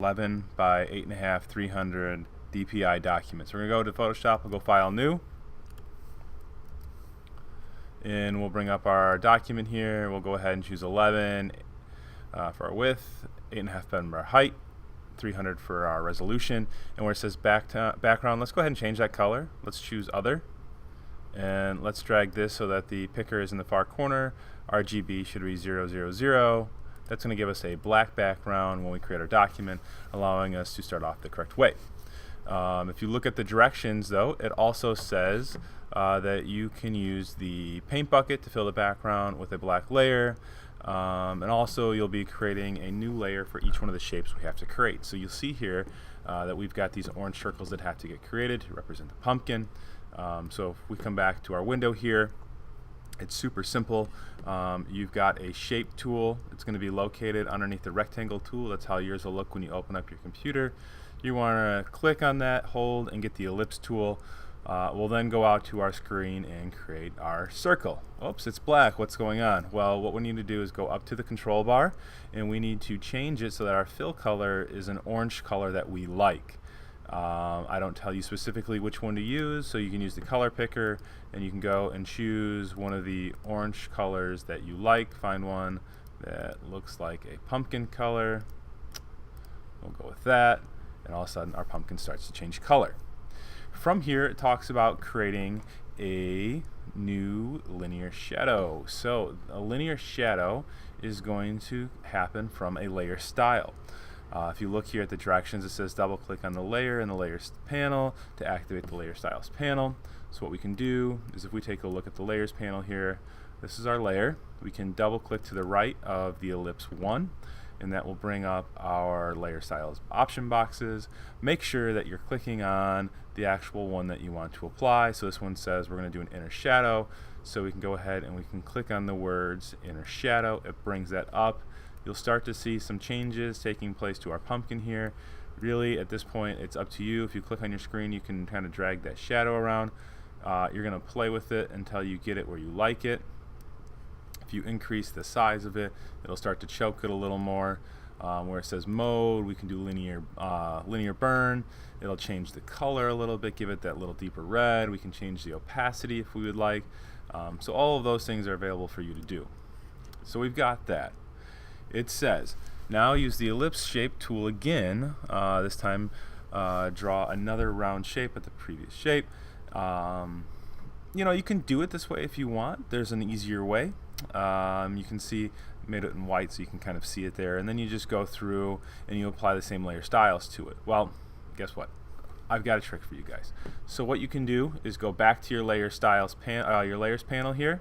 11 by 8.5, 300 DPI documents. We're going to go to Photoshop, we'll go File, New, and we'll bring up our document here. We'll go ahead and choose 11 for our width, 8.5 by our height, 300 for our resolution, and where it says background, let's go ahead and change that color. Let's choose Other, and let's drag this so that the picker is in the far corner. RGB should be 000. That's going to give us a black background when we create our document, allowing us to start off the correct way. If you look at the directions, though, it also says that you can use the paint bucket to fill the background with a black layer, and also you'll be creating a new layer for each one of the shapes we have to create. So you'll see here that we've got these orange circles that have to get created to represent the pumpkin. So if we come back to our window here, it's super simple. You've got a shape tool. It's going to be located underneath the rectangle tool. That's how yours will look when you open up your computer. You want to click on that, hold, and get the ellipse tool. We'll then go out to our screen and create our circle. Oops, it's black. What's going on? Well, what we need to do is go up to the control bar, and we need to change it so that our fill color is an orange color that we like. I don't tell you specifically which one to use, so you can use the color picker and you can go and choose one of the orange colors that you like. Find one that looks like a pumpkin color. We'll go with that, and all of a sudden our pumpkin starts to change color. From here it talks about creating a new linear shadow. So a linear shadow is going to happen from a layer style. If you look here at the directions, it says double click on the layer in the layers panel to activate the layer styles panel. So what we can do is, if we take a look at the layers panel here, this is our layer. We can double click to the right of the ellipse 1, and that will bring up our layer styles option boxes. Make sure that you're clicking on the actual one that you want to apply. So this one says we're going to do an inner shadow, so we can go ahead and we can click on the words inner shadow. It brings that up. You'll start to see some changes taking place to our pumpkin here. Really, at this point, it's up to you. If you click on your screen, you can kind of drag that shadow around. You're going to play with it until you get it where you like it. If you increase the size of it, it'll start to choke it a little more. Where it says mode, we can do linear burn. It'll change the color a little bit, give it that little deeper red. We can change the opacity if we would like. So all of those things are available for you to do. So we've got that. It says, now use the ellipse shape tool again. This time draw another round shape at the previous shape. You know, you can do it this way if you want. There's an easier way. You can see, made it in white so you can kind of see it there, and then you just go through and you apply the same layer styles to it. Well, guess what? I've got a trick for you guys. So what you can do is go back to your layer styles your layers panel here.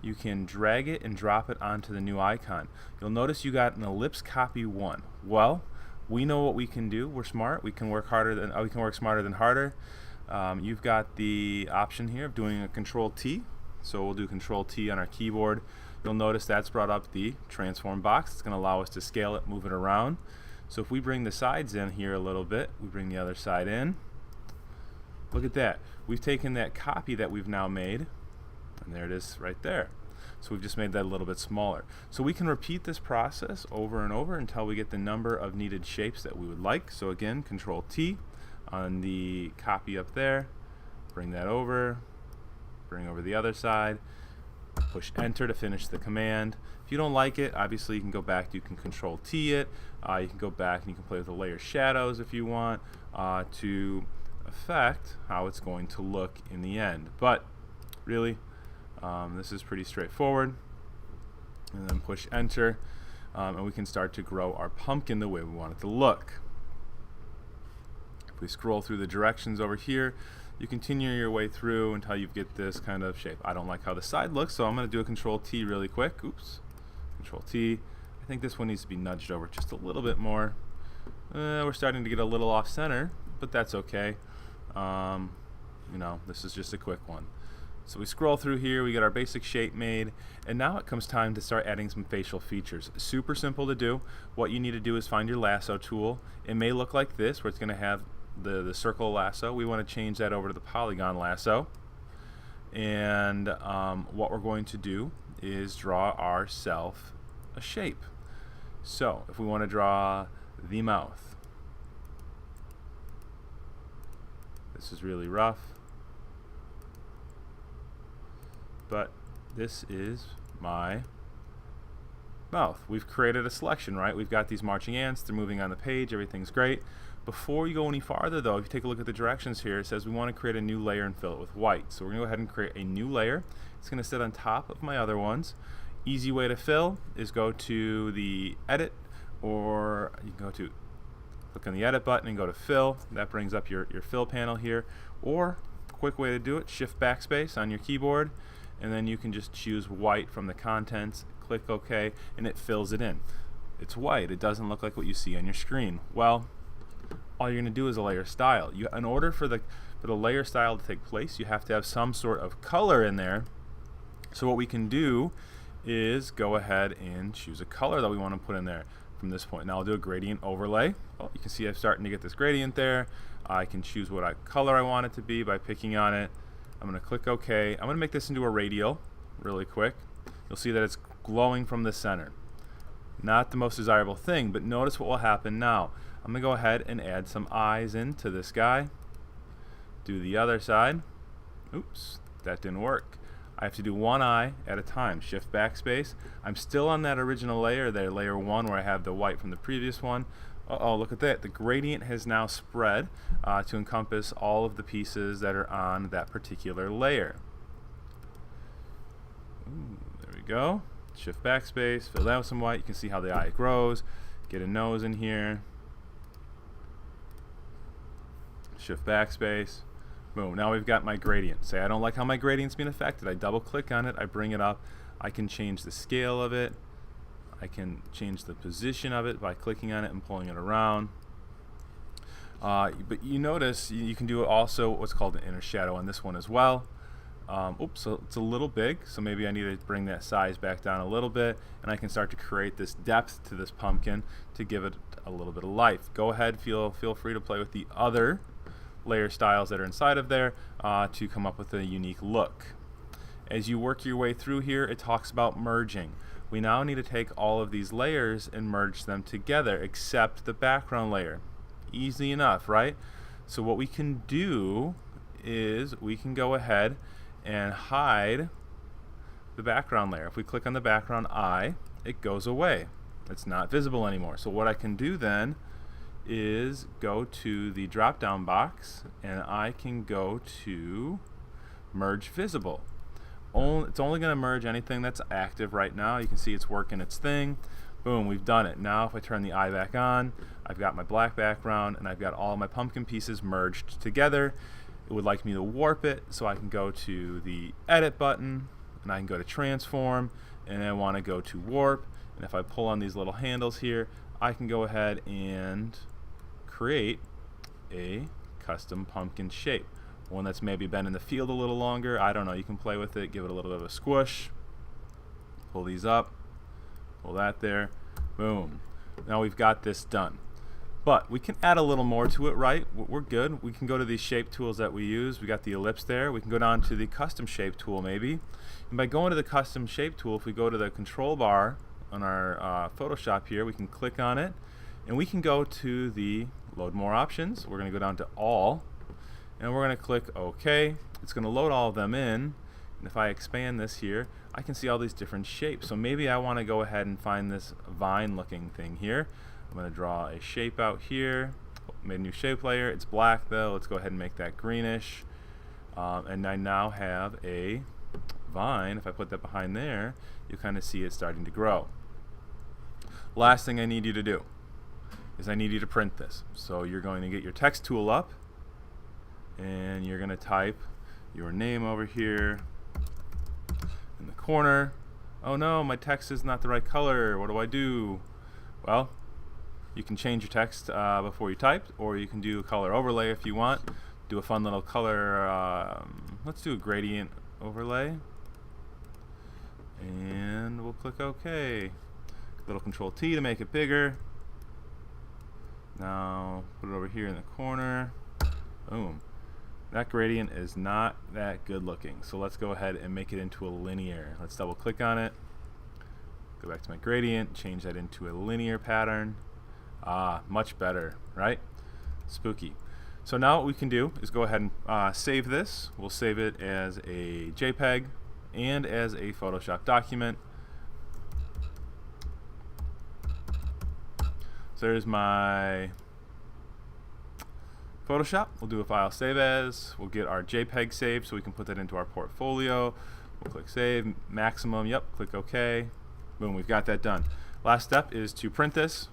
You can drag it and drop it onto the new icon. You'll notice you got an ellipse copy 1. Well, we know what we can do. We're smart. We can work smarter than harder. You've got the option here of doing a Control T. So we'll do Control T on our keyboard. You'll notice that's brought up the transform box. It's going to allow us to scale it, move it around. So if we bring the sides in here a little bit, we bring the other side in. Look at that. We've taken that copy that we've now made, and there it is right there. So we've just made that a little bit smaller. So we can repeat this process over and over until we get the number of needed shapes that we would like. So again, Control T on the copy up there, bring that over, bring over the other side, push enter to finish the command. If you don't like it, obviously you can go back, you can Control T it, you can go back and you can play with the layer shadows if you want to affect how it's going to look in the end. But really, this is pretty straightforward. And then push enter, and we can start to grow our pumpkin the way we want it to look. If we scroll through the directions over here, you continue your way through until you get this kind of shape. I don't like how the side looks, so I'm going to do a Control T really quick. Oops. Control T. I think this one needs to be nudged over just a little bit more. We're starting to get a little off center, but that's okay. You know, this is just a quick one. So we scroll through here, we get our basic shape made, and now it comes time to start adding some facial features. Super simple to do. What you need to do is find your lasso tool. It may look like this, where it's going to have the circle lasso. We want to change that over to the polygon lasso. And what we're going to do is draw ourselves a shape. So if we want to draw the mouth. This is really rough, but this is my mouth. We've created a selection, right? We've got these marching ants, they're moving on the page, everything's great. Before you go any farther though, if you take a look at the directions here, it says we want to create a new layer and fill it with white. So we're going to go ahead and create a new layer. It's going to sit on top of my other ones. Easy way to fill is go to the edit, or you can go to click on the edit button and go to fill. That brings up your fill panel here. Or quick way to do it, shift backspace on your keyboard, and then you can just choose white from the contents, click OK, and it fills it in. It's white. It doesn't look like what you see on your screen. Well, all you're going to do is a layer style. In order for the layer style to take place, you have to have some sort of color in there. So what we can do is go ahead and choose a color that we want to put in there from this point. Now I'll do a gradient overlay. Oh, you can see I'm starting to get this gradient there. I can choose what color I want it to be by picking on it. I'm going to click OK. I'm going to make this into a radial really quick. You'll see that it's glowing from the center. Not the most desirable thing, but notice what will happen now. I'm going to go ahead and add some eyes into this guy. Do the other side. Oops, that didn't work. I have to do one eye at a time. Shift backspace. I'm still on that original layer there, layer 1, where I have the white from the previous one. Uh-oh, look at that. The gradient has now spread to encompass all of the pieces that are on that particular layer. Ooh, there we go. Shift backspace, fill that with some white. You can see how the eye grows. Get a nose in here. Shift backspace. Boom. Now we've got my gradient. Say I don't like how my gradient's being affected. I double click on it. I bring it up. I can change the scale of it. I can change the position of it by clicking on it and pulling it around. But you notice you can do also what's called an inner shadow on this one as well. Oops, so it's a little big, so maybe I need to bring that size back down a little bit, and I can start to create this depth to this pumpkin to give it a little bit of life. Go ahead, feel free to play with the other layer styles that are inside of there to come up with a unique look. As you work your way through here, it talks about merging. We now need to take all of these layers and merge them together, except the background layer. Easy enough, right? So what we can do is we can go ahead and hide the background layer. If we click on the background eye, it goes away. It's not visible anymore. So what I can do then is go to the drop down box and I can go to merge visible. It's only going to merge anything that's active right now. You can see it's working its thing. Boom, we've done it. Now if I turn the eye back on, I've got my black background and I've got all my pumpkin pieces merged together. It would like me to warp it, so I can go to the edit button and I can go to transform, and I want to go to warp, and if I pull on these little handles here, I can go ahead and create a custom pumpkin shape. One that's maybe been in the field a little longer. I don't know, you can play with it, give it a little bit of a squish, pull these up, pull that there, boom. Now we've got this done. But we can add a little more to it, right? We're good. We can go to these shape tools that we use. We got the ellipse there. We can go down to the custom shape tool maybe. And by going to the custom shape tool, if we go to the control bar on our Photoshop here, we can click on it and we can go to the load more options. We're going to go down to all and we're going to click OK. It's going to load all of them in. And if I expand this here, I can see all these different shapes. So maybe I want to go ahead and find this vine looking thing here. I'm going to draw a shape out here. Made a new shape layer. It's black though. Let's go ahead and make that greenish. And I now have a vine. If I put that behind there, you kind of see it starting to grow. Last thing I need you to do is I need you to print this. So you're going to get your text tool up and you're going to type your name over here in the corner. Oh no, my text is not the right color. What do I do? Well, you can change your text before you type, or you can do a color overlay if you want. Do a fun little color, let's do a gradient overlay. And we'll click OK. Little Control T to make it bigger. Now put it over here in the corner. Boom. That gradient is not that good looking. So let's go ahead and make it into a linear. Let's double click on it. Go back to my gradient, change that into a linear pattern. Ah, much better, right? Spooky. So now what we can do is go ahead and save this. We'll save it as a JPEG and as a Photoshop document. So there's my Photoshop. We'll do a file save as. We'll get our JPEG saved so we can put that into our portfolio. We'll click save, maximum, yep, click OK. Boom, we've got that done. Last step is to print this.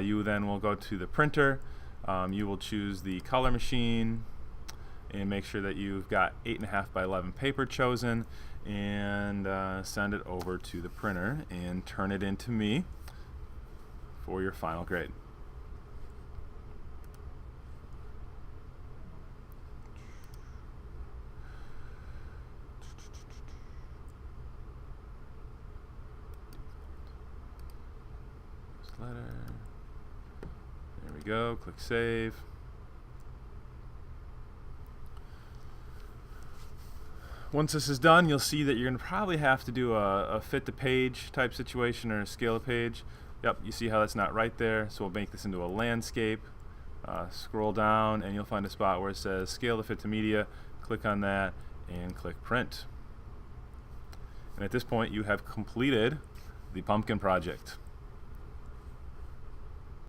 You then will go to the printer. You will choose the color machine and make sure that you've got 8.5 by 11 paper chosen, and send it over to the printer and turn it into me for your final grade. Letter. There we go. Click save. Once this is done, you'll see that you're going to probably have to do a fit the page type situation or scale a page. Yep, you see how that's not right there, so we'll make this into a landscape. Scroll down and you'll find a spot where it says scale to fit to media. Click on that and click print. And at this point you have completed the pumpkin project.